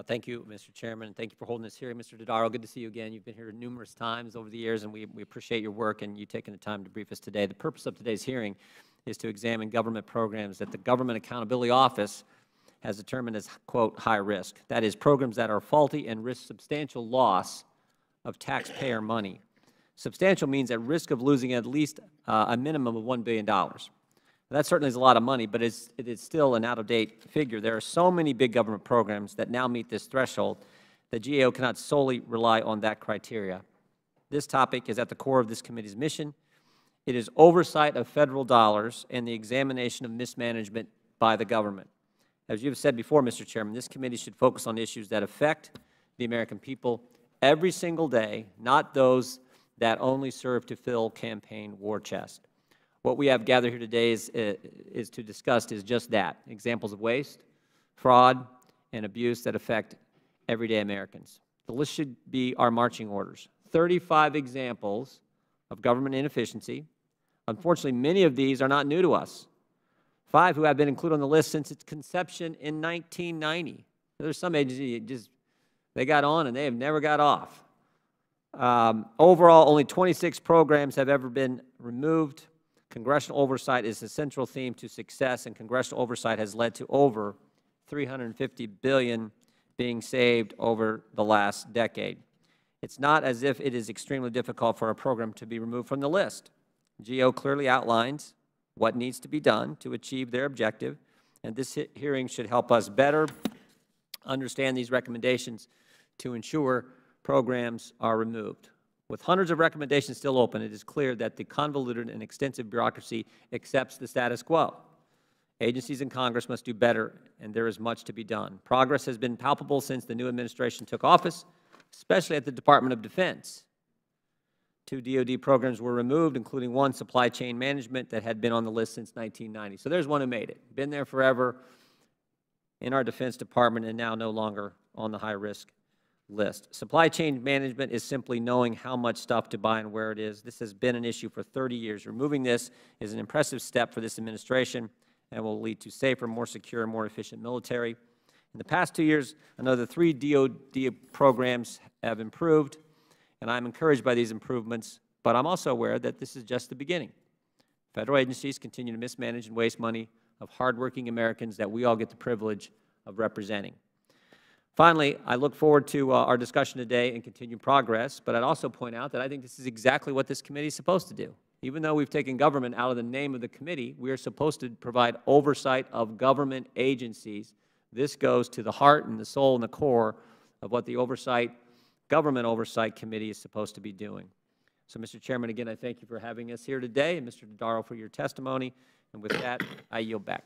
Thank you, Mr. Chairman, and thank you for holding this hearing. Mr. Dodaro, good to see you again. You've been here numerous times over the years, and we appreciate your work and you taking the time to brief us today. The purpose of today's hearing is to examine government programs that the Government Accountability Office has determined as, quote, high risk. That is, programs that are faulty and risk substantial loss of taxpayer money. Substantial means at risk of losing at least a minimum of $1 billion. That certainly is a lot of money, but it is still an out-of-date figure. There are so many big government programs that now meet this threshold that GAO cannot solely rely on that criteria. This topic is at the core of this committee's mission. It is oversight of federal dollars and the examination of mismanagement by the government. As you have said before, Mr. Chairman, this committee should focus on issues that affect the American people every single day, not those that only serve to fill campaign war chests. What we have gathered here today is to discuss is just that, examples of waste, fraud, and abuse that affect everyday Americans. The list should be our marching orders. 35 examples of government inefficiency. Unfortunately, many of these are not new to us. 5 who have been included on the list since its conception in 1990. There's some agencies they got on and they have never got off. Overall, only 26 programs have ever been removed. Congressional oversight is the central theme to success, and congressional oversight has led to over $350 billion being saved over the last decade. It's not as if it is extremely difficult for a program to be removed from the list. GAO clearly outlines what needs to be done to achieve their objective, and this hearing should help us better understand these recommendations to ensure programs are removed. With hundreds of recommendations still open, it is clear that the convoluted and extensive bureaucracy accepts the status quo. Agencies in Congress must do better, and there is much to be done. Progress has been palpable since the new administration took office, especially at the Department of Defense. 2 DoD programs were removed, including one, supply chain management, that had been on the list since 1990. So there's one who made it. Been there forever in our Defense Department and now no longer on the high-risk list. Supply chain management is simply knowing how much stuff to buy and where it is. This has been an issue for 30 years. Removing this is an impressive step for this administration and will lead to safer, more secure, and more efficient military. In the past 2 years, another 3 DoD programs have improved, and I'm encouraged by these improvements, but I'm also aware that this is just the beginning. Federal agencies continue to mismanage and waste money of hardworking Americans that we all get the privilege of representing. Finally, I look forward to our discussion today and continued progress, but I'd also point out that I think this is exactly what this committee is supposed to do. Even though we've taken government out of the name of the committee, we are supposed to provide oversight of government agencies. This goes to the heart and the soul and the core of what the Government Oversight Committee is supposed to be doing. So, Mr. Chairman, again, I thank you for having us here today, and Mr. Dodaro for your testimony. And with that, I yield back.